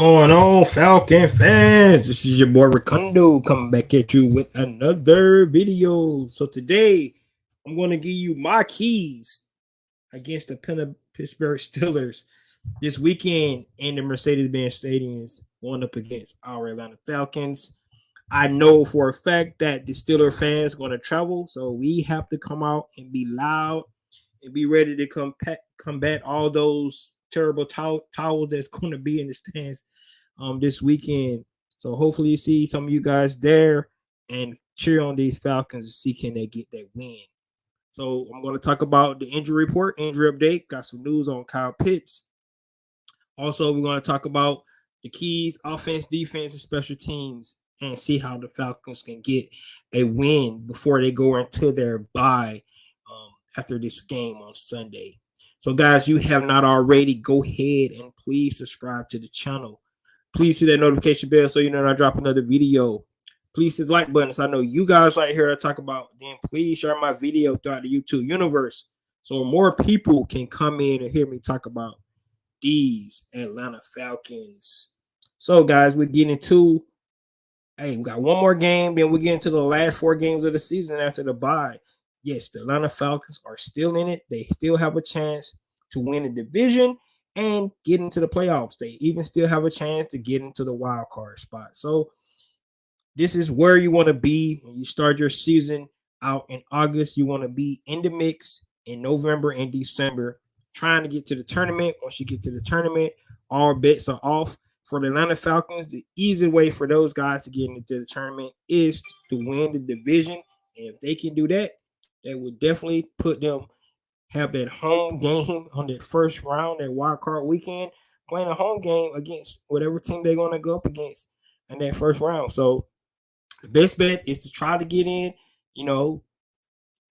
Going on, Falcon fans? This is your boy Recondo coming back at you with another video. So today, I'm going to give you my keys against the Pittsburgh Steelers this weekend in the Mercedes-Benz Stadiums, going up against our Atlanta Falcons. I know for a fact that the Steeler fans are going to travel, so we have to come out and be loud and be ready to combat all those terrible towels that's going to be in the stands this weekend. So hopefully you see some of you guys there and cheer on these Falcons to see can they get that win. So I'm going to talk about the injury report, injury update. Got some news on Kyle Pitts. Also, we're going to talk about the keys, offense, defense, and special teams, and see how the Falcons can get a win before they go into their bye after this game on Sunday. So, guys, you have not already, go ahead and please subscribe to the channel. Please hit that notification bell so you know when I drop another video. Please hit the like button. So I know you guys right here to talk about. Then please share my video throughout the YouTube universe so more people can come in and hear me talk about these Atlanta Falcons. So, guys, we're getting into, we got one more game. Then we get into the last 4 games of the season after the bye. Yes, the Atlanta Falcons are still in it. They still have a chance to win the division and get into the playoffs. They even still have a chance to get into the wild card spot. So this is where you want to be when you start your season out in August. You want to be in the mix in November and December, trying to get to the tournament. Once you get to the tournament, all bets are off. For the Atlanta Falcons, the easy way for those guys to get into the tournament is to win the division. And if they can do that, that would definitely put them have that home game on that first round, that wild card weekend, playing a home game against whatever team they're going to go up against in that first round. So the best bet is to try to get in,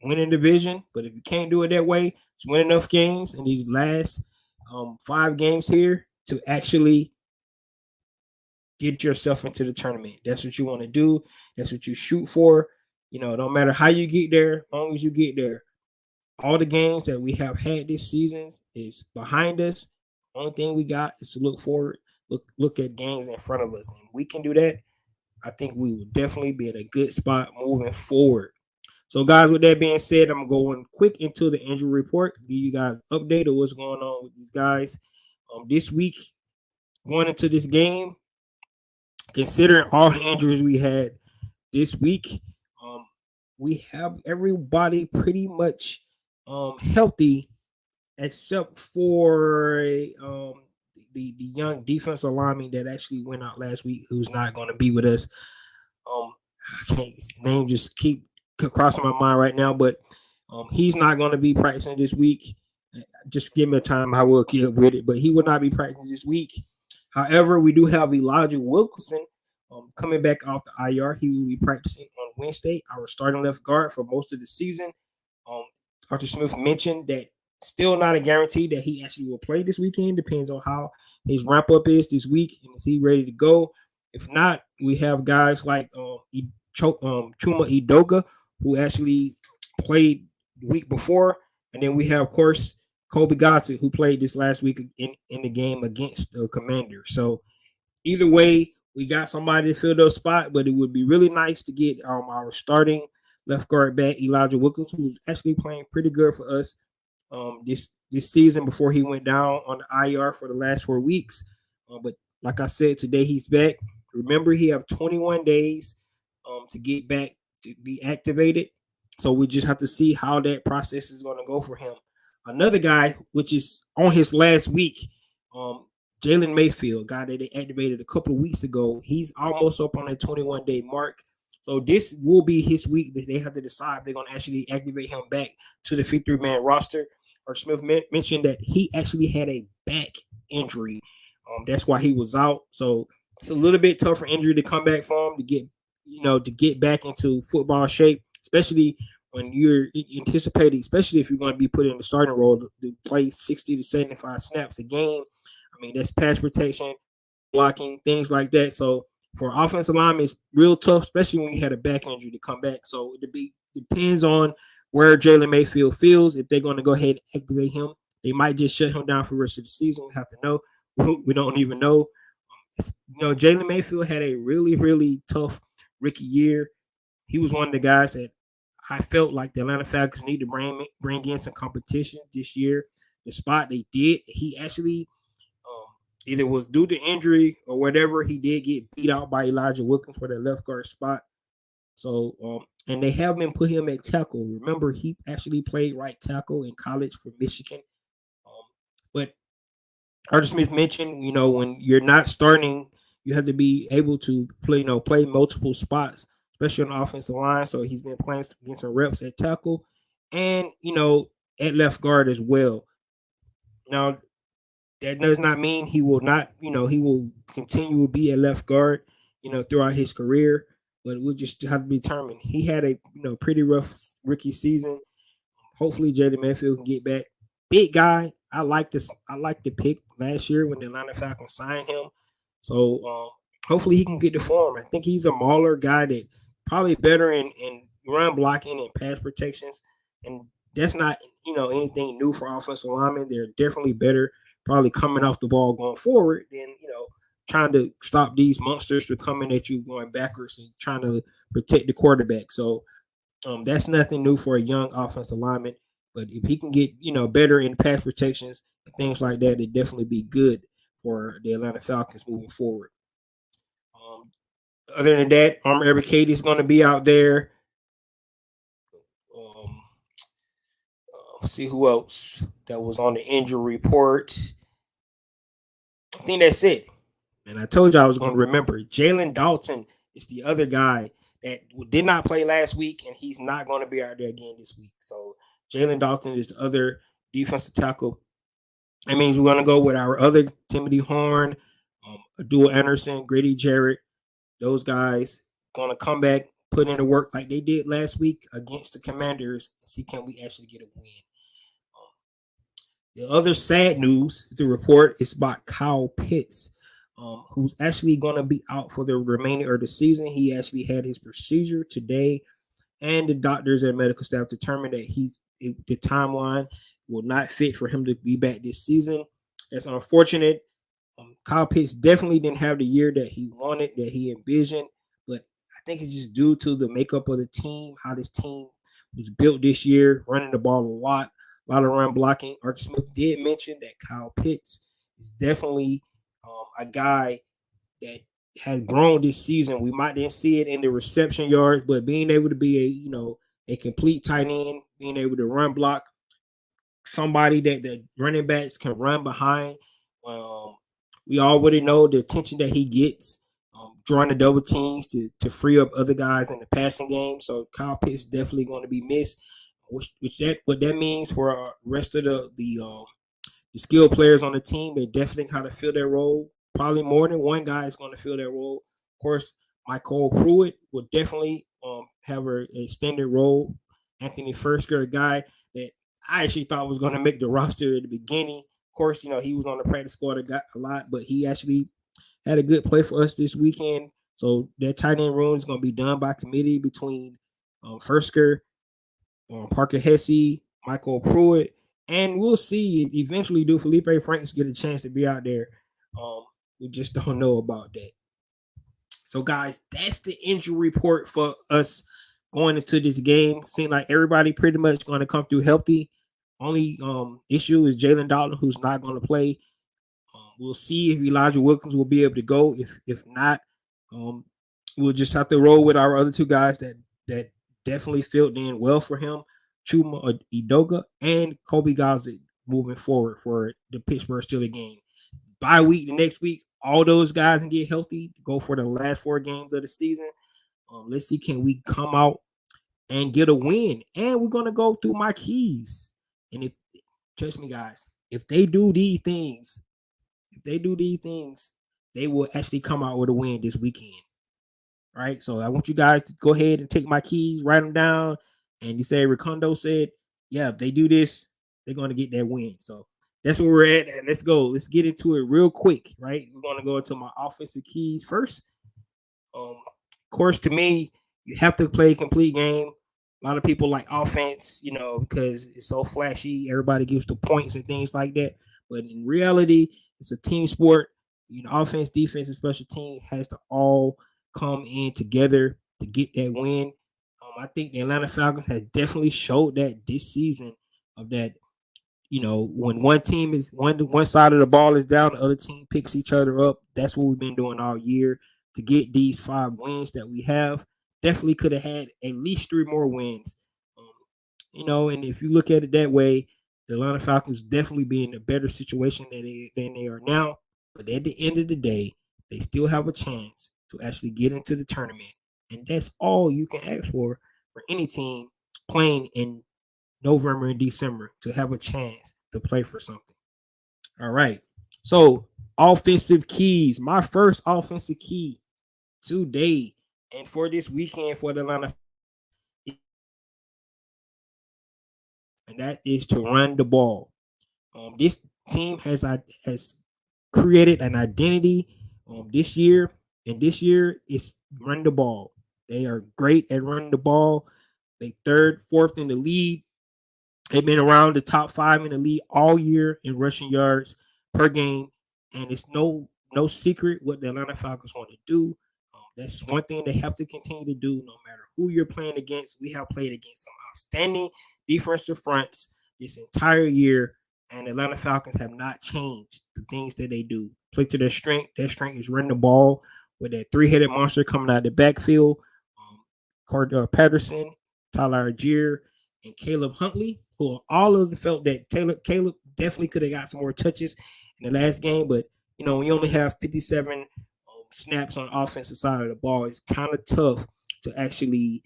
winning division. But if you can't do it that way, just win enough games in these last 5 games here to actually get yourself into the tournament. That's what you want to do. That's what you shoot for. No matter how you get there, as long as you get there. All the games that we have had this season is behind us. Only thing we got is to look forward, look at games in front of us. And we can do that. I think we will definitely be in a good spot moving forward. So, guys, with that being said, I'm going quick into the injury report, give you guys an update of what's going on with these guys. This week, going into this game, considering all the injuries we had this week, we have everybody pretty much healthy except for the young defensive lineman that actually went out last week, who's not going to be with us. I can't, his name just keep crossing my mind right now, but he's not going to be practicing this week. Just give me a time, I will get with it, but he will not be practicing this week. However, we do have Elijah Wilkinson coming back off the IR. He will be practicing on Wednesday, our starting left guard for most of the season. Arthur Smith mentioned that still not a guarantee that he actually will play this weekend. Depends on how his ramp up is this week and is he ready to go. If not, we have guys like Chuma Idoga, who actually played the week before, and then we have, of course, Kobe Gossett, who played this last week in the game against the Commanders. So either way, we got somebody to fill those spot, but it would be really nice to get our starting left guard back, Elijah Wilkins, who's actually playing pretty good for us this season before he went down on the IR for the last 4 weeks. But like I said, today he's back. Remember, he have 21 days to get back to be activated. So we just have to see how that process is going to go for him. Another guy, which is on his last week, Jalen Mayfield, guy that they activated a couple of weeks ago, he's almost up on that 21-day mark. So this will be his week that they have to decide if they're going to actually activate him back to the 53-man roster. Or Smith mentioned that he actually had a back injury. That's why he was out. So it's a little bit tougher injury to come back from, to get back into football shape, especially when you're anticipating, especially if you're going to be put in the starting role to play 60 to 75 snaps a game. I mean, that's pass protection, blocking, things like that. So for offensive linemen, it's real tough, especially when you had a back injury to come back. So it depends on where Jalen Mayfield feels. If they're going to go ahead and activate him, they might just shut him down for the rest of the season. We have to know. We don't even know. Jalen Mayfield had a really, really tough rookie year. He was one of the guys that I felt like the Atlanta Falcons need to bring in some competition this year. The spot they did, he actually either was due to injury or whatever. He did get beat out by Elijah Wilkins for that left guard spot. So, and they have been put him at tackle. Remember, he actually played right tackle in college for Michigan. But Arthur Smith mentioned, when you're not starting, you have to be able to play multiple spots, especially on the offensive line. So he's been playing against some reps at tackle and, at left guard as well. Now, that does not mean he will not, he will continue to be a left guard, throughout his career. But we'll just have to be determined. He had a pretty rough rookie season. Hopefully, Jaden Mayfield can get back. Big guy. I like this. I like the pick last year when the Atlanta Falcons signed him. So hopefully he can get the form. I think he's a mauler guy that probably better in run blocking and pass protections. And that's not anything new for offensive linemen. They're definitely better, probably coming off the ball going forward than trying to stop these monsters from coming at you going backwards and trying to protect the quarterback. So that's nothing new for a young offensive lineman. But if he can get better in pass protections and things like that, it'd definitely be good for the Atlanta Falcons moving forward. Other than that, Armor Everett Katie is going to be out there. Let's see who else that was on the injury report. I think that's it. And I told you I was going to remember. Jalen Dalton is the other guy that did not play last week, and he's not going to be out there again this week. So Jalen Dalton is the other defensive tackle. That means we're going to go with our other Timothy Horn, Abdul Anderson, Grady Jarrett. Those guys going to come back, put in the work like they did last week against the Commanders, and see can we actually get a win. The other sad news to report is about Kyle Pitts, who's actually going to be out for the remainder of the season. He actually had his procedure today, and the doctors and medical staff determined that the timeline will not fit for him to be back this season. That's unfortunate. Kyle Pitts definitely didn't have the year that he wanted, that he envisioned, but I think it's just due to the makeup of the team, how this team was built this year, running the ball a lot of run blocking. Arthur Smith did mention that Kyle Pitts is definitely a guy that has grown this season. We might didn't see it in the reception yards, but being able to be a complete tight end, being able to run block, somebody that the running backs can run behind. We already know the attention that he gets, drawing the double teams to free up other guys in the passing game. So Kyle Pitts definitely going to be missed. What that means for the rest of the skilled players on the team, they definitely kind of fill their role. Probably more than one guy is going to fill their role. Of course, Michael Pruitt will definitely have an extended role. Anthony Firsker, a guy that I actually thought was going to make the roster at the beginning. Of course, he was on the practice squad a lot, but he actually had a good play for us this weekend. So that tight end room is going to be done by committee between Firsker, Parker Hesse, Michael Pruitt, and we'll see eventually do Felipe Franks get a chance to be out there. We just don't know about that. So, guys, that's the injury report for us going into this game. Seems like everybody pretty much going to come through healthy. Only issue is Jalen Dalton, who's not going to play. We'll see if Elijah Wilkins will be able to go. If not, we'll just have to roll with our other two guys that definitely filled in well for him, Chuma Edoga and Kobe Gossett moving forward for the Pittsburgh Steelers game. Bye week, the next week, all those guys can get healthy to go for the last 4 games of the season. Let's see, can we come out and get a win? And we're going to go through my keys. And trust me, guys, if they do these things, they will actually come out with a win this weekend. Right? So I want you guys to go ahead and take my keys, write them down. And you say Recondo said, yeah, if they do this, they're going to get that win. So that's where we're at. And let's go. Let's get into it real quick, right? We're going to go into my offensive keys first. Of course, to me, you have to play a complete game. A lot of people like offense, because it's so flashy. Everybody gives the points and things like that. But in reality, it's a team sport. Offense, defense, and special team has to all come in together to get that win. I think the Atlanta Falcons has definitely showed that this season of that. When one team is one side of the ball is down, the other team picks each other up. That's what we've been doing all year to get these 5 wins that we have. Definitely could have had at least 3 more wins. And if you look at it that way, the Atlanta Falcons definitely be in a better situation than they are now. But at the end of the day, they still have a chance to actually get into the tournament, and that's all you can ask for any team playing in November and December to have a chance to play for something. All right. So, offensive keys. My first offensive key today and for this weekend for the Atlanta, and that is to run the ball. This team has created an identity this year, and this year is run the ball. They are great at running the ball. They third, fourth in the league. They've been around the top 5 in the league all year in rushing yards per game, and it's no secret what the Atlanta Falcons want to do. That's one thing they have to continue to do, no matter who you're playing against. We have played against some outstanding defensive fronts this entire year, and the Atlanta Falcons have not changed the things that they do. Play to their strength. Their strength is running the ball with that 3-headed monster coming out of the backfield. Cordell Patterson, Tyler Algier, and Caleb Huntley, who all of them felt that Caleb definitely could have got some more touches in the last game, but when you only have 57 snaps on the offensive side of the ball, it's kind of tough to actually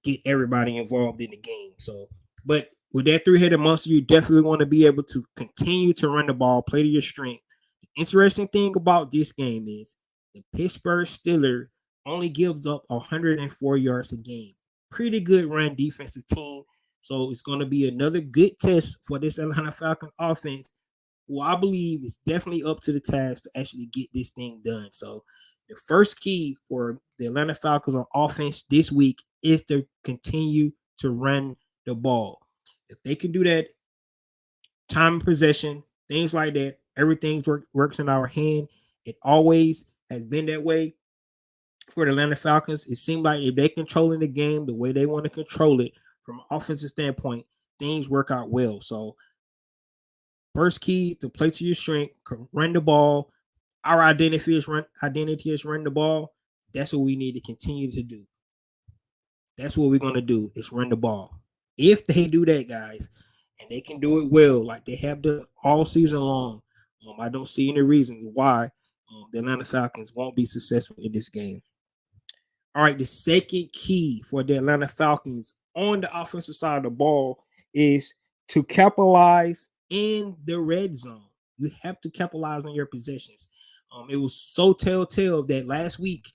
get everybody involved in the game. So, but with that 3-headed monster, you definitely want to be able to continue to run the ball, play to your strength. The interesting thing about this game is the Pittsburgh Steelers only gives up 104 yards a game. Pretty good run defensive team. So it's going to be another good test for this Atlanta Falcon offense, who I believe is definitely up to the task to actually get this thing done. So the first key for the Atlanta Falcons on offense this week is to continue to run the ball. If they can do that, time of possession, things like that, everything works in our hand. It always has been that way for the Atlanta Falcons. It seems like if they're controlling the game the way they want to control it from an offensive standpoint, things work out well. So first key to play to your strength, run the ball. Our identity is run the ball. That's what we need to continue to do. That's what we're going to do is run the ball. If they do that, guys, and they can do it well, like they have done all season long, I don't see any reason why the Atlanta Falcons won't be successful in this game. All right, the second key for the Atlanta Falcons on the offensive side of the ball is to capitalize in the red zone. You have to capitalize on your possessions. It was so telltale that last week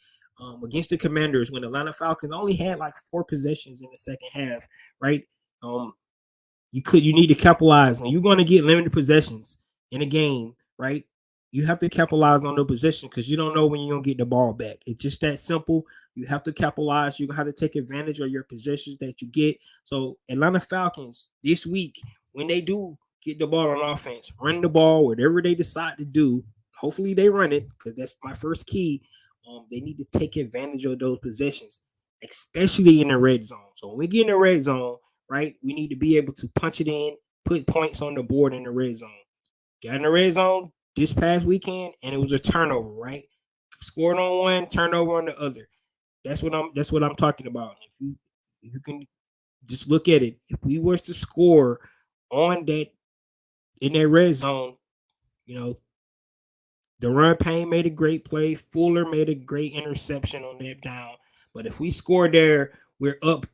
against the Commanders, when the Atlanta Falcons only had like 4 possessions in the second half, right? You need to capitalize, and you're going to get limited possessions in a game, right? You have to capitalize on the possession because you don't know when you're going to get the ball back. It's just that simple. You have to capitalize. You have to take advantage of your possessions that you get. So Atlanta Falcons this week, when they do get the ball on offense, run the ball, whatever they decide to do, hopefully they run it because that's my first key. They need to take advantage of those possessions, especially in the red zone. So when we get in the red zone, right, we need to be able to punch it in, put points on the board in the red zone. Got in the red zone this past weekend, and it was a turnover, right? Scored on one, turnover on the other. That's what I'm talking about. If you can just look at it, if we were to score on that in that red zone, the run Payne made a great play. Fuller made a great interception on that down. But if we score there, we're up.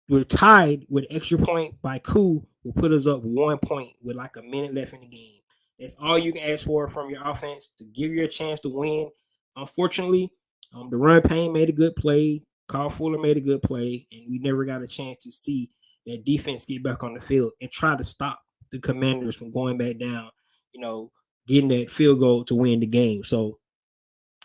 We're tied with extra point by Koo, will put us up 1 point with like a minute left in the game. That's all you can ask for from your offense to give you a chance to win. Unfortunately, the run Payne made a good play. Carl Fuller made a good play, and we never got a chance to see that defense get back on the field and try to stop the Commanders from going back down, getting that field goal to win the game. So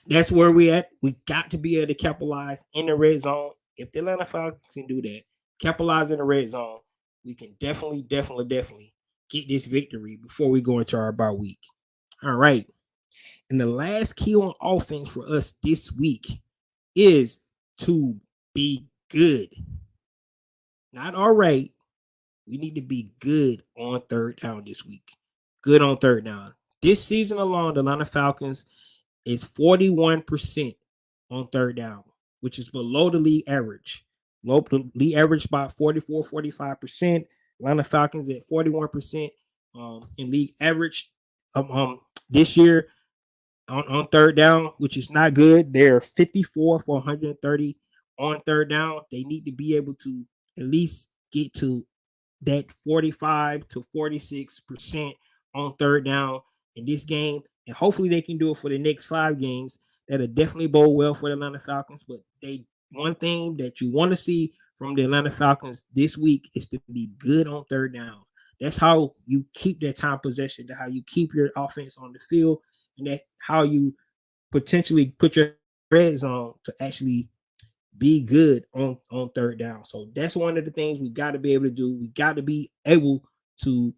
that's where we at. We got to be able to capitalize in the red zone. If the Atlanta Falcons can do that, capitalize in the red zone, we can definitely get this victory before we go into our bye week. All right. And the last key on offense for us this week is to be good. Not all right. We need to be good on third down this week. Good on third down. This season alone, the Atlanta Falcons is 41% on third down, which is below the league average. Low the league average about 44, 45%. Atlanta Falcons at 41% in league average this year on third down, which is not good. They're 54 for 130 on third down. They need to be able to at least get to that 45 to 46% on third down in this game. And hopefully they can do it for the next 5 games. That'll definitely bode well for the Atlanta Falcons. But one thing that you want to see from the Atlanta Falcons this week is to be good on third down. That's how you keep that time possession, how you keep your offense on the field, and that how you potentially put your red zone to actually be good on third down. So that's one of the things we got to be able to do. We got to be able to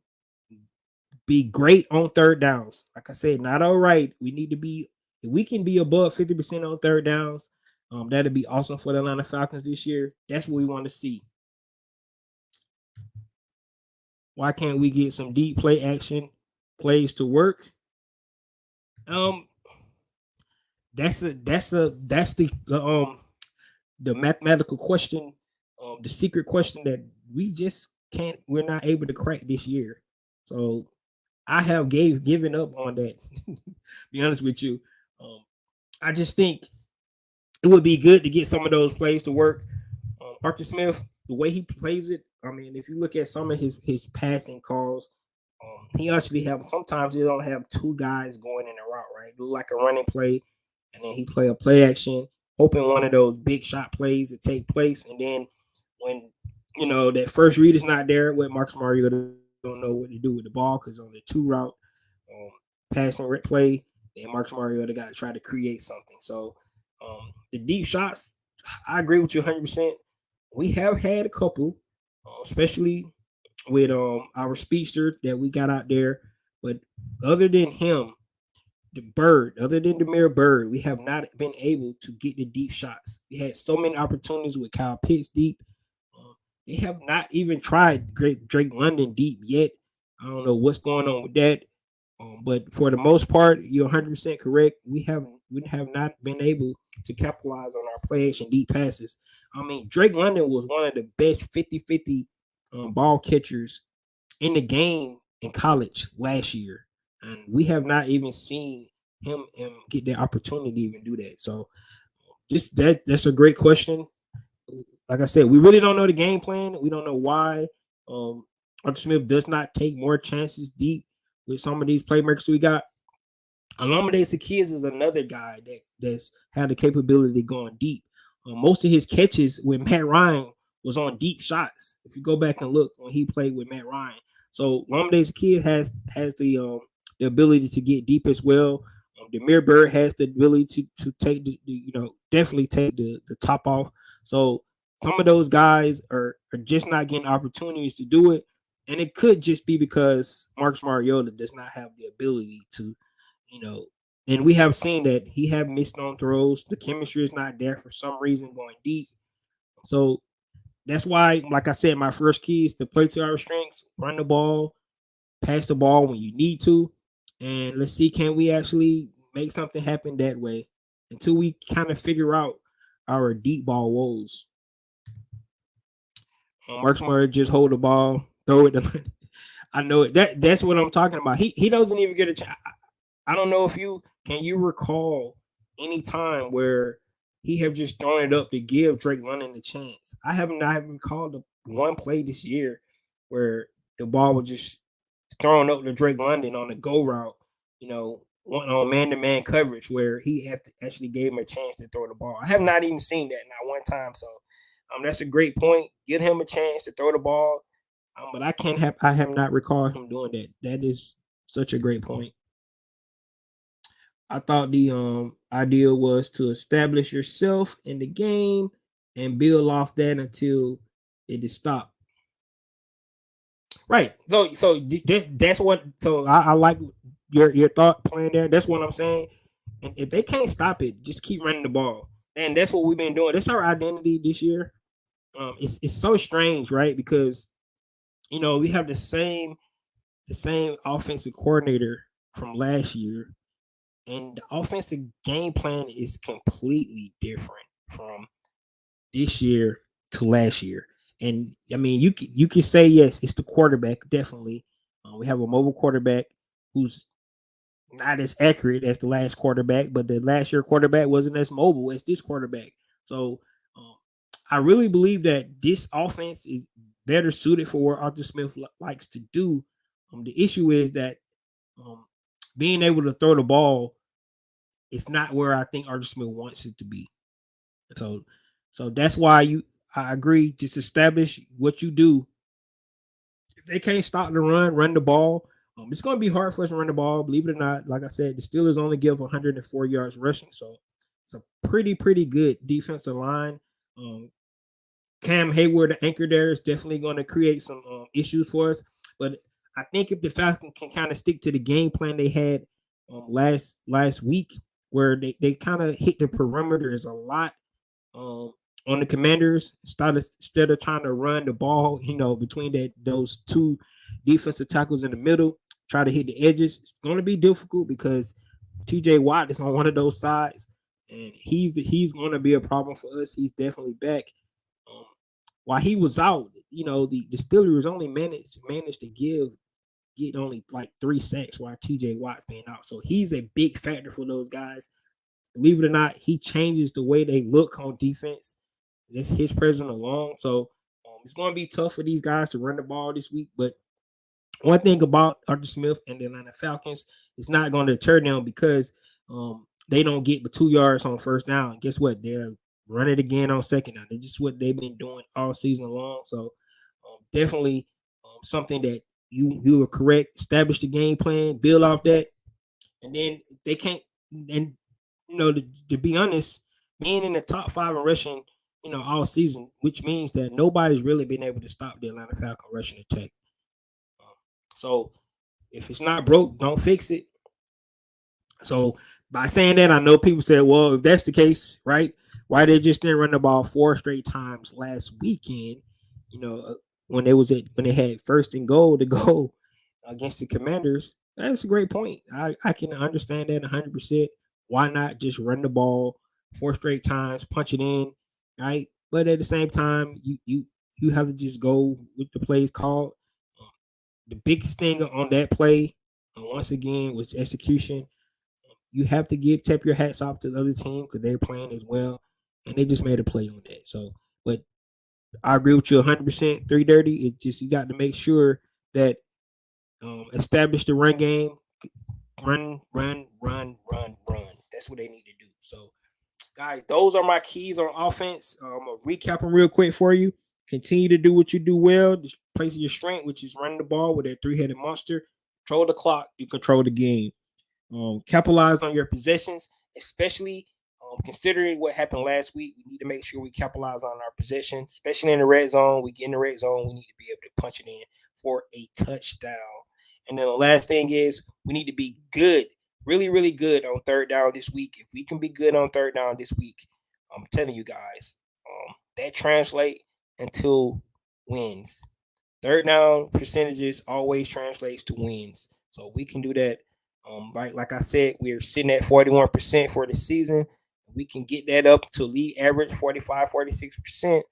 be great on third downs. Like I said, not all right. We need to be, if we can be above 50% on third downs, that'd be awesome for the Atlanta Falcons this year. That's what we want to see. Why can't we get some deep play action plays to work? That's the mathematical question, the secret question that we're not able to crack this year. So I have given up on that. Be honest with you. I just think it would be good to get some of those plays to work. Arthur Smith, the way he plays it, I mean, if you look at some of his passing calls, he actually sometimes he don't have 2 guys going in a route, right? Look like a running play, and then he play a play action, hoping one of those big shot plays to take place. And then when that first read is not there with Marcus Mariota, don't know what to do with the ball because on the 2 route passing play, then Marcus Mariota got to try to create something. So the deep shots, I agree with you 100%. We have had a couple, especially with our speedster that we got out there. But other than him, other than Demir Bird, we have not been able to get the deep shots. We had so many opportunities with Kyle Pitts deep. They have not even tried Drake London deep yet. I don't know what's going on with that. But for the most part, you're 100% correct. We have not been able to capitalize on our play action deep passes. I mean, Drake London was one of the best 50-50 ball catchers in the game in college last year. And we have not even seen him get the opportunity to even do that. So that's a great question. Like I said, we really don't know the game plan. We don't know why Arthur Smith does not take more chances deep with some of these playmakers we got. Alameda Sakias is another guy that's had the capability of going deep. Most of his catches with Matt Ryan was on deep shots. If you go back and look when he played with Matt Ryan, so Alameda Sakias has the ability to get deep as well. Demir Bird has the ability to take definitely take the top off. So some of those guys are just not getting opportunities to do it. And it could just be because Marcus Mariota does not have the ability to, and we have seen that he have missed on throws. The chemistry is not there for some reason going deep. So that's why, like I said, my first key is to play to our strengths, run the ball, pass the ball when you need to. And let's see, can we actually make something happen that way until we kind of figure out our deep ball woes. Marcus Mariota just hold the ball, throw it. I know it. That's what I'm talking about. He doesn't even get a chance. I don't know if you recall any time where he have just thrown it up to give Drake London a chance. I have not recalled one play this year where the ball was just thrown up to Drake London on the go route, one on man-to-man coverage where he actually gave him a chance to throw the ball. I have not even seen that not one time. So that's a great point. Give him a chance to throw the ball. But I have not recalled him doing that. That is such a great point. I thought the idea was to establish yourself in the game and build off that until it is stopped. Right. So that's what. So I like your thought plan there. That's what I'm saying. And if they can't stop it, just keep running the ball. And that's what we've been doing. That's our identity this year. It's so strange, right? Because we have the same offensive coordinator from last year, and the offensive game plan is completely different from this year to last year. And I mean, you can say yes, it's the quarterback definitely. We have a mobile quarterback who's not as accurate as the last quarterback, but the last year quarterback wasn't as mobile as this quarterback. So um, I really believe that this offense is better suited for what Arthur Smith likes to do. The issue is that um, being able to throw the ball is not where I think Arthur Smith wants it to be. So, so that's why I agree. Just establish what you do. If they can't stop the run the ball. It's going to be hard for us to run the ball. Believe it or not, like I said, the Steelers only give 104 yards rushing, so it's a pretty good defensive line. Um, Cam Hayward, the anchor there, is definitely going to create some issues for us. But I think if the Falcons can kind of stick to the game plan they had last week, where they kind of hit the perimeters a lot um, on the Commanders, instead of trying to run the ball, between those two defensive tackles in the middle, try to hit the edges. It's going to be difficult because T.J. Watt is on one of those sides, and he's going to be a problem for us. He's definitely back. Um, while he was out, the Steelers only managed to get only like 3 sacks while TJ Watt's being out. So he's a big factor for those guys. Believe it or not, he changes the way they look on defense. That's his presence alone. So it's going to be tough for these guys to run the ball this week. But one thing about Arthur Smith and the Atlanta Falcons, it's not going to deter them because they don't get but 2 yards on first down. Guess what? They'll run it again on second down. It's just what they've been doing all season long. So definitely something that you are correct. Establish the game plan, build off that, and then they can't. And to be honest, being in the top five in rushing, all season, which means that nobody's really been able to stop the Atlanta Falcon rushing attack. Um, so if it's not broke, don't fix it. So by saying that, I know people say, well, if that's the case, right? Why they just didn't run the ball 4 straight times last weekend? When they had first and goal to go against the Commanders. That's a great point. I can understand that 100%. Why not just run the ball 4 straight times, punch it in, right? But at the same time, you have to just go with the plays called. Um, the biggest thing on that play, once again, was execution. You have to tip your hats off to the other team because they're playing as well, and they just made a play on that. So, but I agree with you 100%. 330. It just you got to make sure that establish the run game, run. That's what they need to do. So, guys, those are my keys on offense. I'll recap them real quick for you. Continue to do what you do well. Just place your strength, which is running the ball with that three-headed monster. Control the clock. You control the game. Capitalize on your possessions, especially considering what happened last week. We need to make sure we capitalize on our possession, especially in the red zone. We get in the red zone, we need to be able to punch it in for a touchdown. And then the last thing is we need to be good, really good on third down this week. If we can be good on third down this week, I'm telling you guys, that translate into wins. Third down percentages always translates to wins. So we can do that. Like I said, we're sitting at 41% for the season. We can get that up to league average 45, 46%.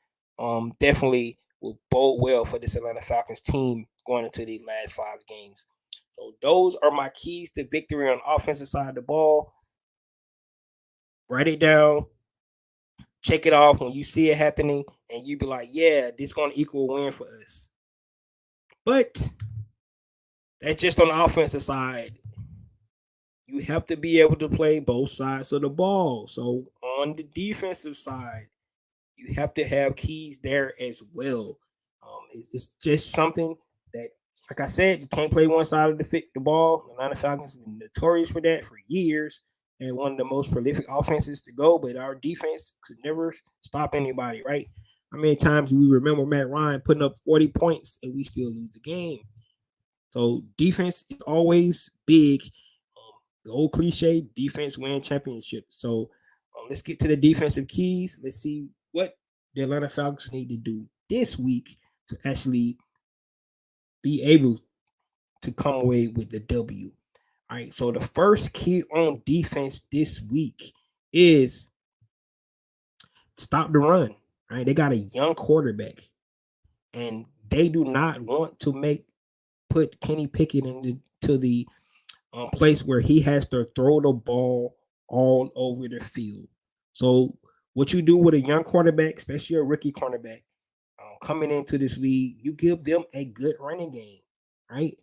Definitely will bode well for this Atlanta Falcons team going into the last 5 games. So those are my keys to victory on the offensive side of the ball. Write it down, check it off when you see it happening, and you be like, yeah, this is going to equal a win for us. But that's just on the offensive side. You have to be able to play both sides of the ball. So on the defensive side, you have to have keys there as well. It's just something that, like I said, you can't play one side of the ball. The Atlanta Falcons have been notorious for that for years, and one of the most prolific offenses to go. But our defense could never stop anybody, right? How many times we remember Matt Ryan putting up 40 points and we still lose the game? So defense is always big. The old cliche, defense win championship. So let's get to the defensive keys. Let's see what the Atlanta Falcons need to do this week to actually be able to come away with the W. All right. So the first key on defense this week is stop the run. Right. They got a young quarterback, and they do not want to put Kenny Pickett into the place where he has to throw the ball all over the field. So what you do with a young quarterback, especially a rookie cornerback, coming into this league, you give them a good running game, right?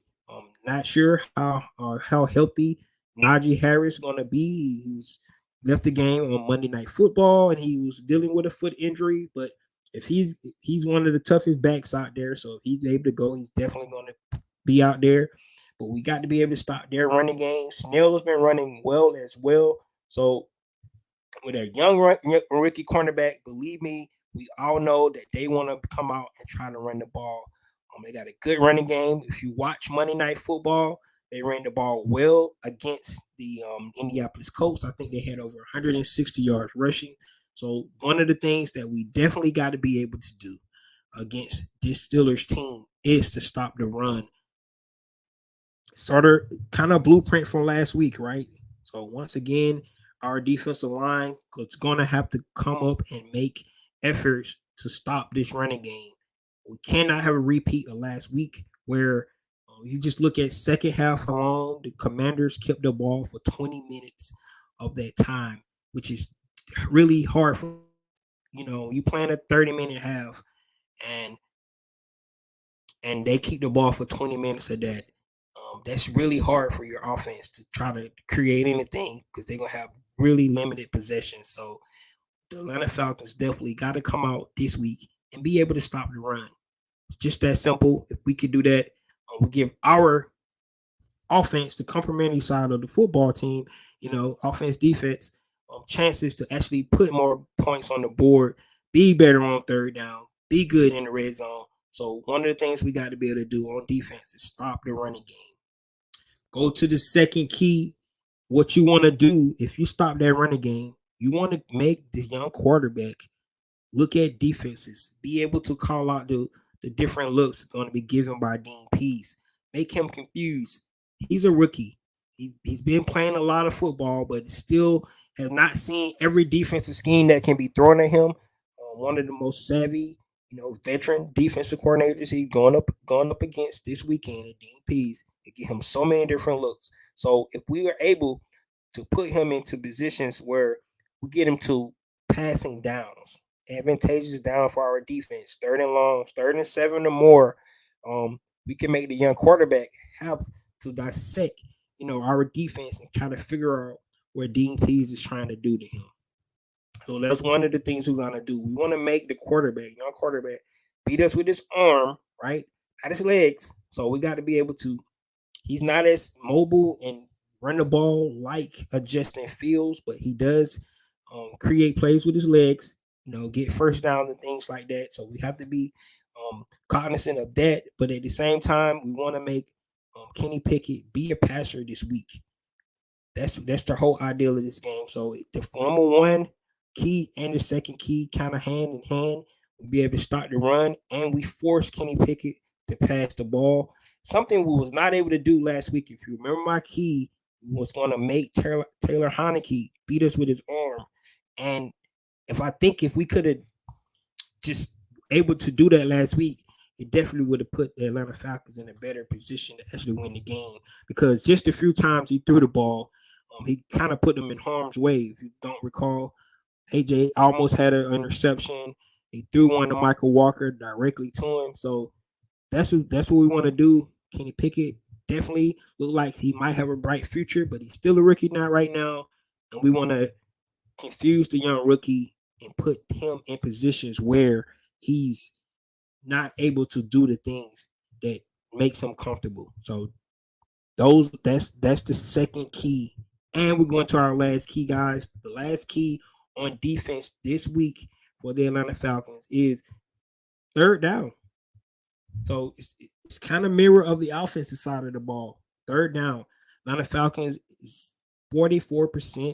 Not sure how healthy Najee Harris going to be. He's left the game on Monday Night Football, and he was dealing with a foot injury. But if he's one of the toughest backs out there, so if he's able to go, he's definitely going to be out there. But we got to be able to stop their running game. Snell has been running well as well. So with a young rookie cornerback, believe me, we all know that they want to come out and try to run the ball. They got a good running game. If you watch Monday Night Football, they ran the ball well against the Indianapolis Colts. I think they had over 160 yards rushing. So one of the things that we definitely got to be able to do against this Steelers team is to stop the run. Sort of kind of blueprint from last week, right? So once again, our defensive line is going to have to come up and make efforts to stop this running game. We cannot have a repeat of last week where you just look at second half alone, the Commanders kept the ball for 20 minutes of that time, which is really hard for, you playing a 30-minute half and they keep the ball for 20 minutes of that. That's really hard for your offense to try to create anything because they're going to have really limited possession. So the Atlanta Falcons definitely got to come out this week and be able to stop the run. It's just that simple. If we could do that, we give our offense, the complementary side of the football team, offense, defense, chances to actually put more points on the board, be better on third down, be good in the red zone. So one of the things we got to be able to do on defense is stop the running game. Go to the second key. What you want to do if you stop that running game, you want to make the young quarterback look at defenses, be able to call out the different looks going to be given by Dean Pease, make him confused. He's a rookie. He's been playing a lot of football, but still have not seen every defensive scheme that can be thrown at him. One of the most savvy, veteran defensive coordinators he's going up against this weekend at Dean Pease. It give him so many different looks. So if we are able to put him into positions where we get him to passing downs, advantageous down for our defense, third and long, third and 7 or more, we can make the young quarterback have to dissect, our defense and kind of figure out what Dean Pease is trying to do to him. So that's one of the things we're gonna do. We want to make the young quarterback, beat us with his arm, right? Not his legs. So we got to be able to. He's not as mobile and run the ball like a Justin Fields, but he does create plays with his legs. Get first downs and things like that. So we have to be cognizant of that. But at the same time, we want to make Kenny Pickett be a passer this week. That's the whole ideal of this game. So the number one key and the second key kind of hand in hand. We'll be able to start the run, and we force Kenny Pickett to pass the ball. Something we was not able to do last week. If you remember my key, was going to make Taylor Heineke beat us with his arm. And if we could have just able to do that last week, it definitely would have put the Atlanta Falcons in a better position to actually win the game. Because just a few times he threw the ball, he kind of put them in harm's way. If you don't recall, AJ almost had an interception. He threw one to Michael Walker directly to him. So that's what we want to do. Kenny Pickett definitely look like he might have a bright future, but he's still a rookie not right now. And we want to confuse the young rookie and put him in positions where he's not able to do the things that makes him comfortable. So that's the second key. And we're going to our last key, guys. The last key on defense this week for the Atlanta Falcons is third down. So it's kind of mirror of the offensive side of the ball. Third down. Atlanta Falcons is 44%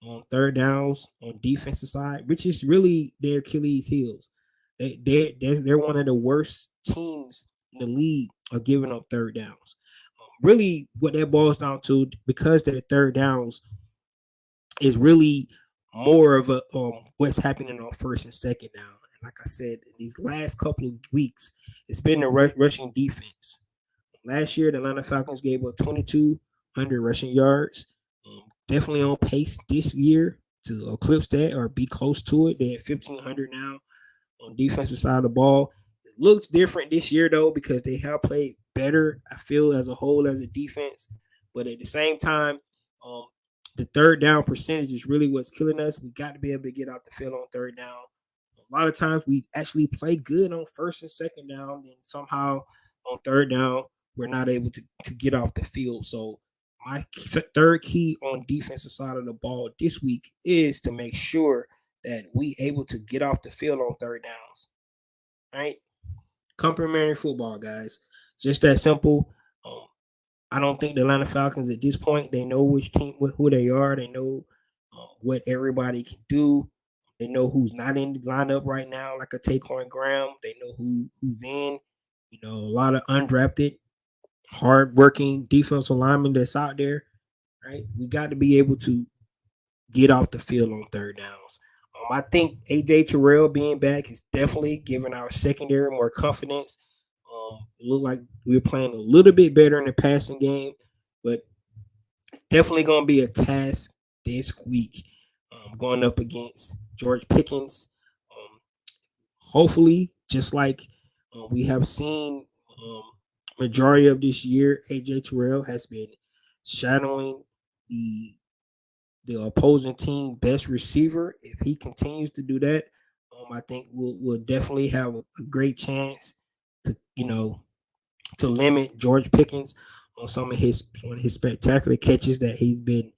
on third downs on defensive side, which is really their Achilles heels. They're one of the worst teams in the league are giving up third downs. Really, what that boils down to, because their third downs is really more of a what's happening on first and second down. And like I said, in these last couple of weeks, it's been the rushing defense. Last year, the Atlanta Falcons gave up 2,200 rushing yards. Definitely on pace this year to eclipse that or be close to it. They're at 1,500 now on defensive side of the ball. It looks different this year though because they have played better. I feel as a whole as a defense, but at the same time, um, the third down percentage is really what's killing us. We got to be able to get out the field on third down. A lot of times we actually play good on first and second down, and somehow on third down we're not able to get off the field. So my third key on defensive side of the ball this week is to make sure that we able to get off the field on third downs. Right? Complementary football, guys. Just that simple. Um, I don't think the Atlanta Falcons at this point they know which team, who they are. They know what everybody can do. They know who's not in the lineup right now, like a Taquan Graham. They know who's in. You know, a lot of undrafted, hardworking defensive linemen that's out there. Right? We got to be able to get off the field on third downs. I think AJ Terrell being back is definitely giving our secondary more confidence. It looked like we were playing a little bit better in the passing game, but it's definitely going to be a task this week going up against George Pickens. Um, Hopefully, just like we have seen majority of this year, AJ Terrell has been shadowing the the opposing team best receiver. If he continues to do that, I think we'll definitely have a great chance to to limit George Pickens on some of his spectacular catches that he's been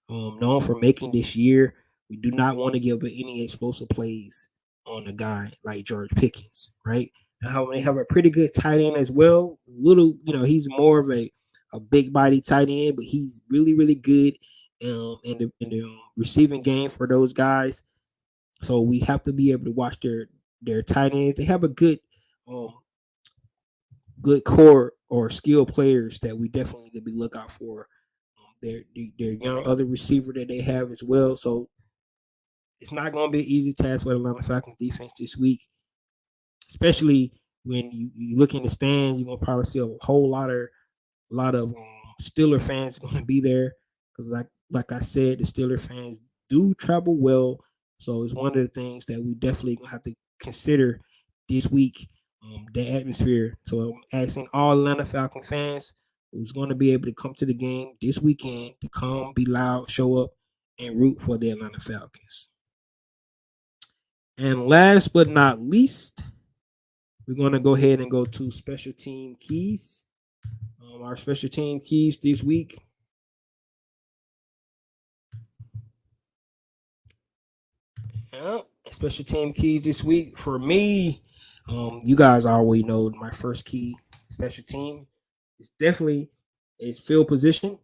known for making this year. We do not want to give any explosive plays on a guy like George Pickens, right? Now they have a pretty good tight end as well. Little, he's more of a big body tight end, but he's really really good in the receiving game for those guys. So we have to be able to watch their tight ends. They have a um good core or skill players that we definitely need to be lookout for. Their young other receiver that they have as well. So it's not going to be an easy task for the Atlanta Falcons defense this week, especially when you look in the stands. You're gonna probably see a whole lot of Steeler fans going to be there because, like I said, the Steeler fans do travel well. So it's one of the things that we definitely gonna have to consider this week, the atmosphere. So I'm asking all Atlanta Falcon fans who's going to be able to come to the game this weekend to come, be loud, show up, and root for the Atlanta Falcons. And last but not least, we're going to go ahead and go to special team keys. Our special team keys this week. Special team keys this week for me. You guys already know my first key special team is definitely is field position.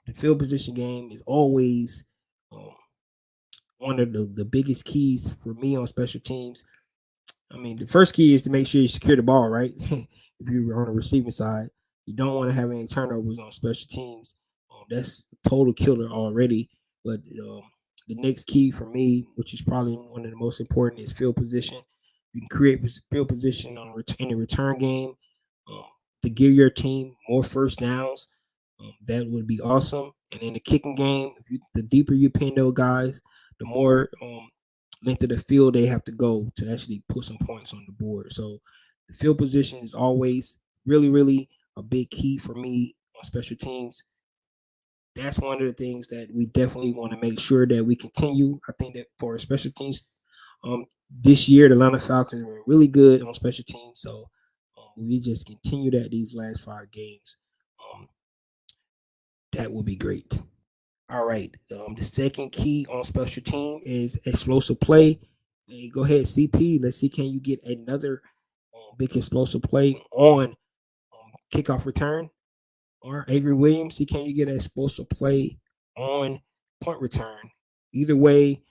The field position game is always um, one of the biggest keys for me on special teams. I mean, the first key is to make sure you secure the ball, right? If you're on the receiving side, you don't want to have any turnovers on special teams. That's a total killer already. But the next key for me, which is probably one of the most important, is field position. You can create field position in the return game um, to give your team more first downs. That would be awesome. And in the kicking game, the deeper you pin those guys, the more length of the field they have to go to actually put some points on the board. So the field position is always really, really a big key for me on special teams. That's one of the things that we definitely want to make sure that we continue. I think that for special teams, this year the Atlanta Falcons were really good on special teams. So we just continue that these last 5 games. That would be great. All right. The second key on special team is explosive play. Hey, go ahead, CP. Let's see, can you get another big explosive play on kickoff return? Or Avery Williams, see, can you get an explosive play on punt return. Either way,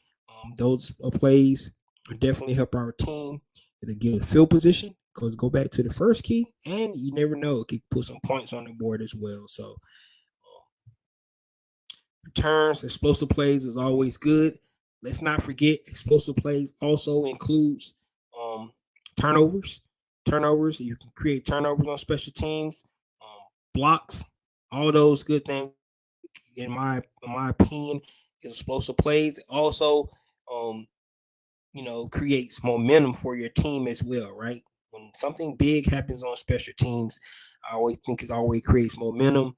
those plays will definitely help our team. It'll give field position because go back to the first key, and you never know, it could put some points on the board as well. So returns, explosive plays is always good. Let's not forget explosive plays also includes um, turnovers. Turnovers, you can create turnovers on special teams, blocks, all those good things. In my opinion, is explosive plays. Also, um, creates momentum for your team as well, right? When something big happens on special teams, I always think it always creates momentum.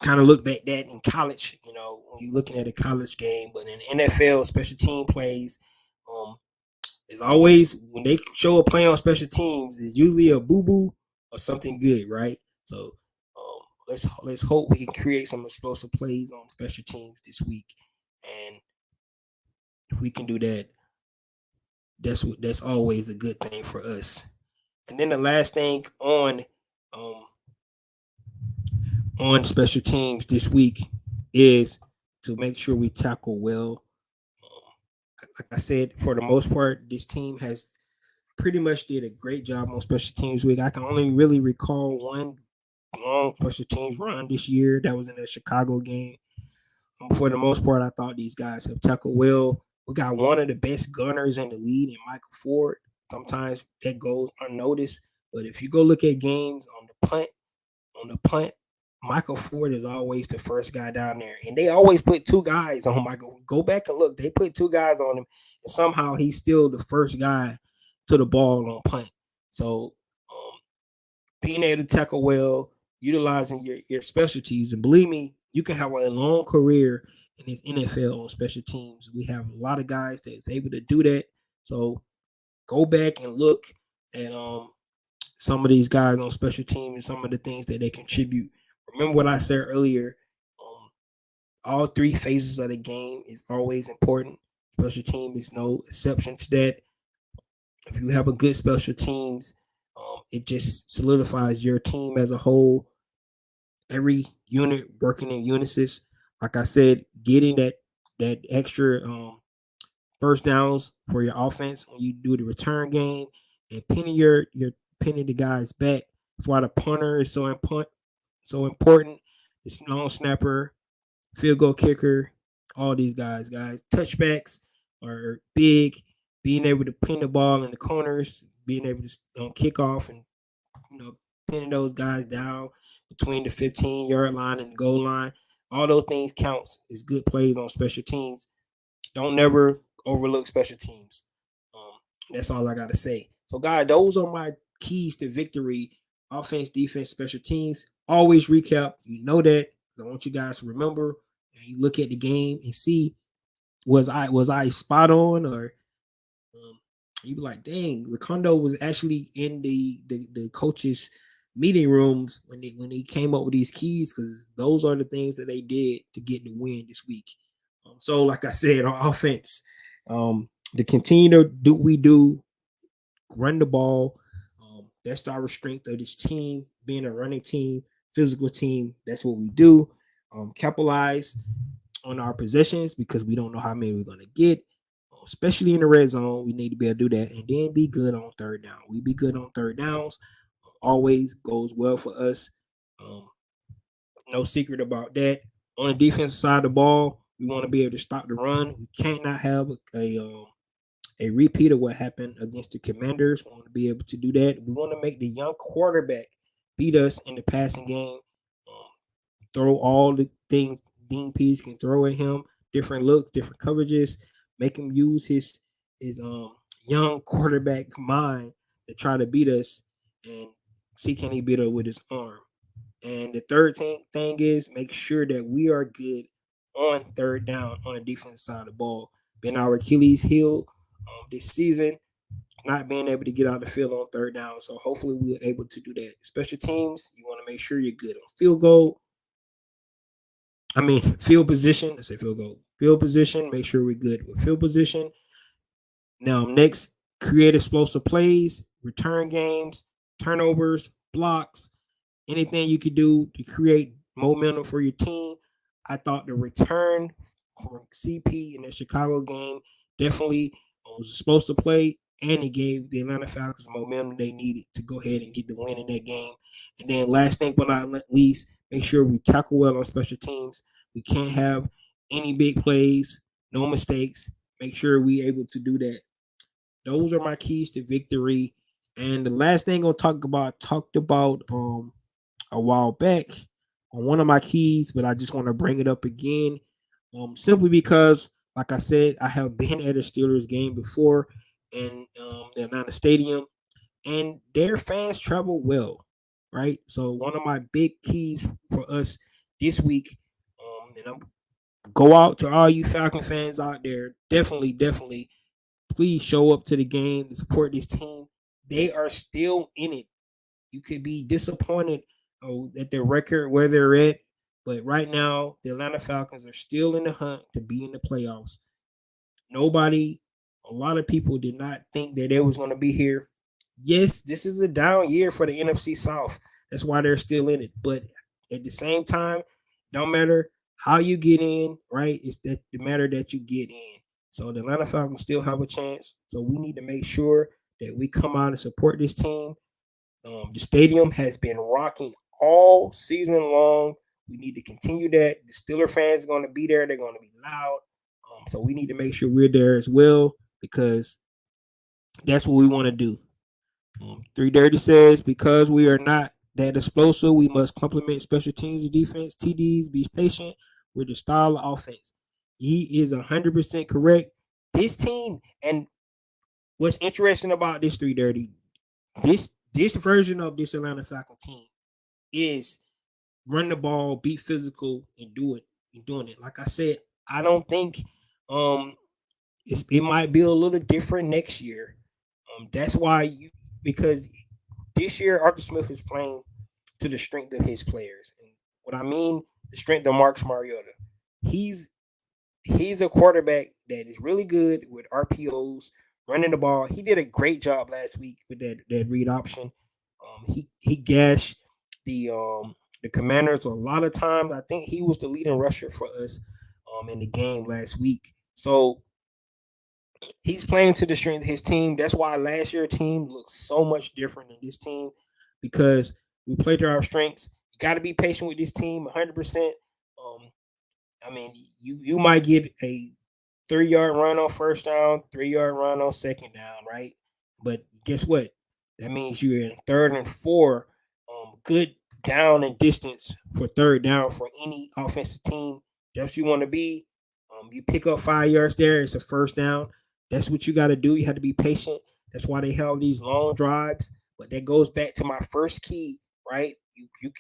Kind of look back that in college, when you're looking at a college game, but in NFL special team plays, um, it's always when they show a play on special teams, it's usually a boo boo or something good, right? So let's hope we can create some explosive plays on special teams this week, and if we can do that, that's always a good thing for us. And then the last thing um, on special teams this week is to make sure we tackle well. Like I said, for the most part, this team has pretty much did a great job on special teams week. I can only really recall one long special teams run this year that was in the Chicago game. For the most part, I thought these guys have tackled well. We got one of the best gunners in the league in Michael Ford. Sometimes that goes unnoticed, but if you go look at games on the punt, Michael Ford is always the first guy down there, and they always put two guys on Michael. Go back and look; they put two guys on him, and somehow he's still the first guy to the ball on punt. So, being able to tackle well, utilizing your specialties, and believe me, you can have a long career in this NFL on special teams. We have a lot of guys that's able to do that. So, go back and look at some of these guys on special teams and some of the things that they contribute. Remember what I said earlier. Um, all three phases of the game is always important. Special team is no exception to that. If you have a good special teams, it just solidifies your team as a whole. Every unit working in unison. Like I said, getting that extra first downs for your offense when you do the return game and pinning your pinning the guys back. That's why the punter is so important. This long snapper, field goal kicker, all these guys, touchbacks are big. Being able to pin the ball in the corners, being able to kick off and you know pinning those guys down between the 15-yard line and the goal line. All those things counts as good plays on special teams. Don't never overlook special teams. Um, that's all I got to say. So, guys, those are my keys to victory: offense, defense, special teams. Always recap. You know that. I want you guys to remember and you look at the game and see was I spot on or you be like, dang, Recondo was actually in the coaches meeting rooms when they came up with these keys because those are the things that they did to get the win this week. So, like I said, on offense, to continue to do we do run the ball. That's our strength of this team, being a running team, physical team. That's what we do. Capitalize on our possessions because we don't know how many we're going to get, especially in the red zone. We need to be able to do that and then be good on third down. We be good on third downs. Always goes well for us. Um, no secret about that. On the defensive side of the ball, we want to be able to stop the run. We cannot have a repeat of what happened against the Commanders. We want to be able to do that. We want to make the young quarterback beat us in the passing game. Throw all the things Dean Pease can throw at him, different looks, different coverages, make him use his young quarterback mind to try to beat us and see can he beat us with his arm. And the third thing is make sure that we are good on third down on the defensive side of the ball. Been our Achilles heel this season, not being able to get out of the field on third down. So hopefully we're able to do that. Special teams, you want to make sure you're good on field goal. I mean, field position. I say field goal. Field position. Make sure we're good with field position. Now, next, create explosive plays, return games, turnovers, blocks, anything you could do to create momentum for your team. I thought the return from CP in the Chicago game definitely was supposed to play, and it gave the Atlanta Falcons momentum they needed to go ahead and get the win in that game. And then last thing but not least, make sure we tackle well on special teams. We can't have any big plays, no mistakes. Make sure we able to do that. Those are my keys to victory. And the last thing I'll talked about a while back on one of my keys, but I just want to bring it up again. Simply because, like I said, I have been at a Steelers game before in the Atlanta Stadium, and their fans travel well, right? So one of my big keys for us this week, and I'm go out to all you Falcon fans out there. Definitely, please show up to the game and support this team. They are still in it. You could be disappointed at their record where they're at, but right now the Atlanta Falcons are still in the hunt to be in the playoffs. Nobody, a lot of people did not think that they was going to be here. Yes, this is a down year for the NFC South. That's why they're still in it. But at the same time, don't matter how you get in, right? It's that the matter that you get in. So the Atlanta Falcons still have a chance. So we need to make sure that we come out and support this team. The stadium has been rocking all season long. We need to continue that. The Steeler fans are going to be there. They're going to be loud. So we need to make sure we're there as well because that's what we want to do. 330 says, because we are not that explosive, we must complement special teams defense, TDs, be patient with the style of offense. He is 100% correct. This team, and what's interesting about this 330, this version of this Atlanta Falcon team is run the ball, be physical, and do it. And doing it. Like I said, I don't think it might be a little different next year. That's why because this year Arthur Smith is playing to the strength of his players, and what I mean the strength of Marcus Mariota. He's he's a quarterback that is really good with RPOs, running the ball. He did a great job last week with that read option. He gashed the Commanders a lot of times. I think he was the leading rusher for us in the game last week. So he's playing to the strength of his team. That's why last year's team looks so much different than this team because we play to our strengths. You got to be patient with this team 100%. Um, I mean, you might get a 3 yard run on first down, 3 yard run on second down, right? But guess what? That means you're in third and four. Good down and distance for third down for any offensive team. That's what you want to be. You pick up 5 yards there. It's a first down. That's what you got to do. You have to be patient. That's why they have these long drives. But that goes back to my first key, right?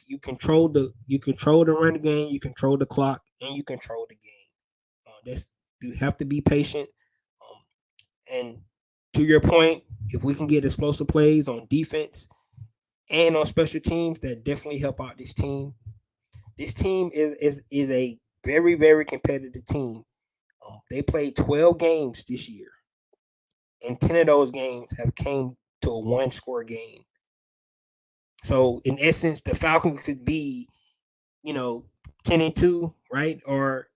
You control the run game, you control the clock, and you control the game. That's you have to be patient. And to your point, if we can get explosive plays on defense and on special teams, that definitely help out this team. This team is a very competitive team. They played 12 games this year, and 10 of those games have came to a one score game. So in essence, the Falcons could be, 10-2, right? Or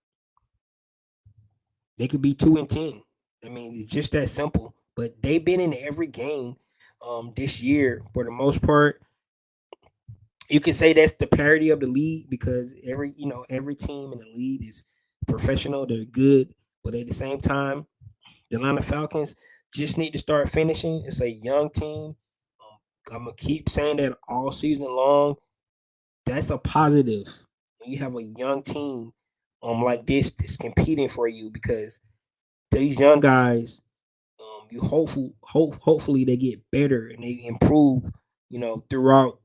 they could be 2-10. I mean, it's just that simple. But they've been in every game this year for the most part. You can say that's the parity of the league because every team in the league is professional. They're good, but at the same time, the Atlanta Falcons just need to start finishing. It's a young team. I'm gonna keep saying that all season long. That's a positive when you have a young team like this that's competing for you because these young guys, hopefully they get better and they improve, throughout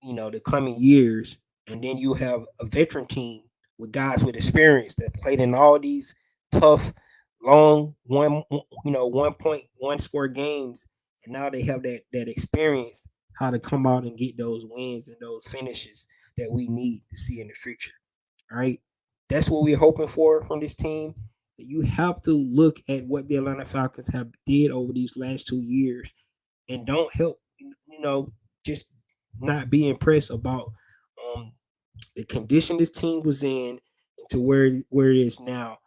the coming years, and then you have a veteran team with guys with experience that played in all these tough, long 1.1 score games, and now they have that experience how to come out and get those wins and those finishes that we need to see in the future. All right, that's what we're hoping for from this team. You have to look at what the Atlanta Falcons have did over these last 2 years, and don't help just not be impressed about um, the condition this team was in to where it is now.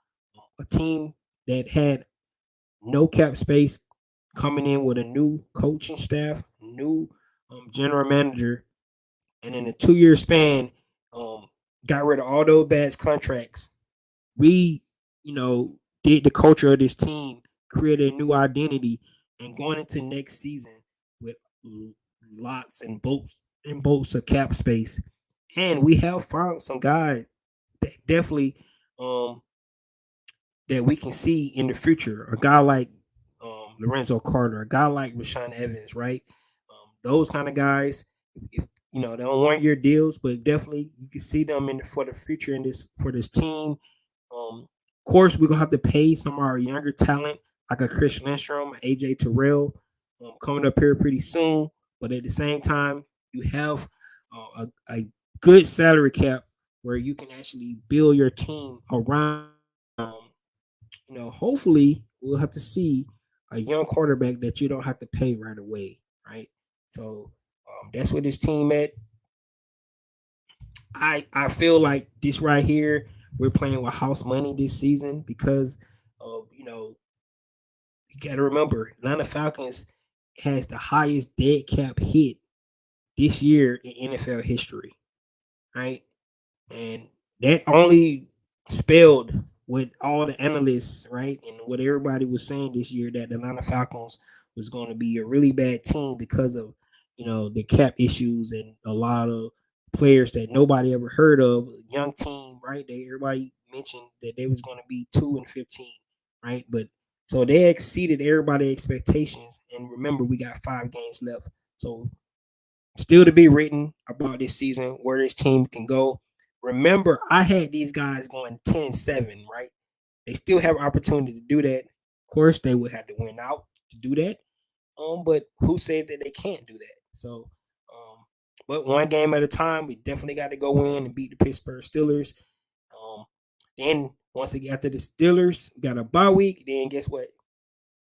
A team that had no cap space, coming in with a new coaching staff, new general manager, and in a 2 year span, um, got rid of all those bad contracts. We, you know, did the culture of this team, created a new identity, and going into next season with lots and bolts of cap space. And we have found some guys that definitely um that we can see in the future. A guy like Lorenzo Carter, a guy like Rashawn Evans, right? Those kind of guys, if, they don't want your deals, but definitely you can see them in for the future in this for this team. Of course, we're gonna have to pay some of our younger talent, like a Chris Lindstrom, AJ Terrell, coming up here pretty soon. But at the same time, you have a good salary cap where you can actually build your team around. Hopefully we'll have to see a young quarterback that you don't have to pay right away, right? So that's where this team at. I feel like this right here, we're playing with house money this season because of you got to remember Atlanta Falcons has the highest dead cap hit this year in NFL history, right? And that only spelled what all the analysts, right, and what everybody was saying this year that the Atlanta Falcons was going to be a really bad team because of the cap issues and a lot of players that nobody ever heard of. Young team, right? Everybody mentioned that they was going to be 2-15, right? But so they exceeded everybody's expectations. And remember, we got 5 games left, so still to be written about this season, where this team can go. Remember, I had these guys going 10-7, right? They still have an opportunity to do that. Of course, they would have to win out to do that. But who said that they can't do that? So, but one game at a time, we definitely got to go in and beat the Pittsburgh Steelers. Then once again after the Steelers, we got a bye week. Then guess what?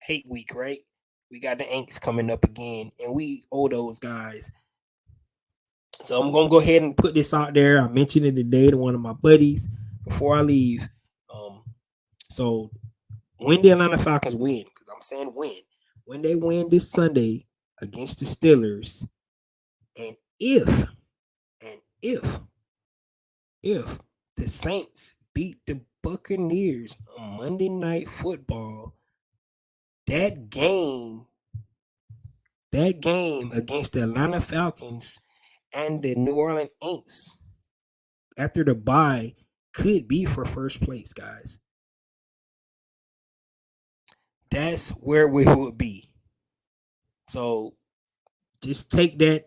Hate week, right? We got the Yanks coming up again, and we owe those guys. So I'm gonna go ahead and put this out there. I mentioned it today to one of my buddies before I leave. Um, so when the Atlanta Falcons win, because I'm saying when they win this Sunday against the Steelers, and if if the Saints beat the Buccaneers on Monday Night Football, that game against the Atlanta Falcons and the New Orleans Saints after the bye could be for first place, guys. That's where we would be. So just take that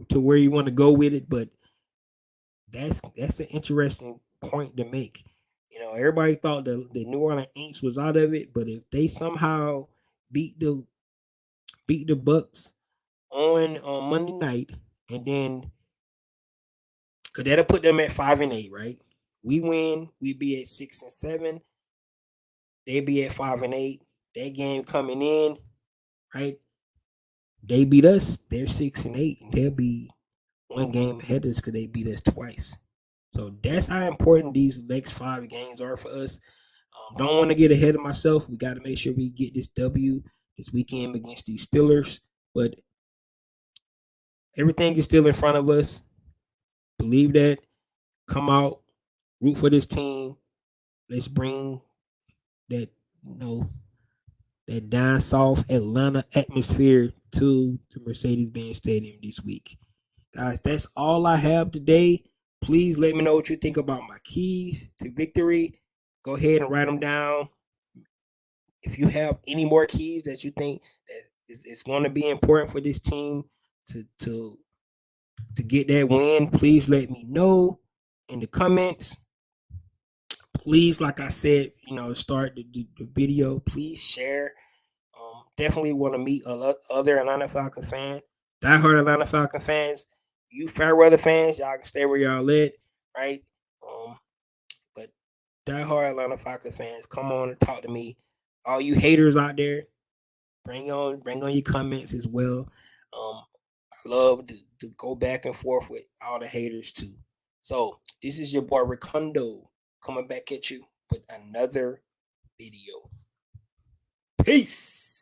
to where you want to go with it, but that's an interesting point to make. Everybody thought the New Orleans Saints was out of it, but if they somehow beat the Bucks on Monday night, and then because that'll put them at 5-8, right? We win, we be at 6-7. They be at 5-8. That game coming in, right? They beat us. They're 6-8, and they'll be one game ahead of us because they beat us twice. So that's how important these next 5 games are for us. Don't want to get ahead of myself. We got to make sure we get this W this weekend against these Steelers. But everything is still in front of us. Believe that. Come out, root for this team. Let's bring that that down south Atlanta atmosphere to the Mercedes-Benz Stadium this week. Guys, that's all I have today. Please let me know what you think about my keys to victory. Go ahead and write them down. If you have any more keys that you think that is going to be important for this team to get that win, please let me know in the comments. Please, like I said, start the video. Please share. Definitely want to meet other Atlanta Falcon fans, diehard Atlanta Falcon fans. You fair weather fans, y'all can stay where y'all at, right? But diehard Atlanta Falcon fans, come on and talk to me. All you haters out there, bring on your comments as well. I love to go back and forth with all the haters too. So this is your boy Recondo. coming back at you with another video. Peace.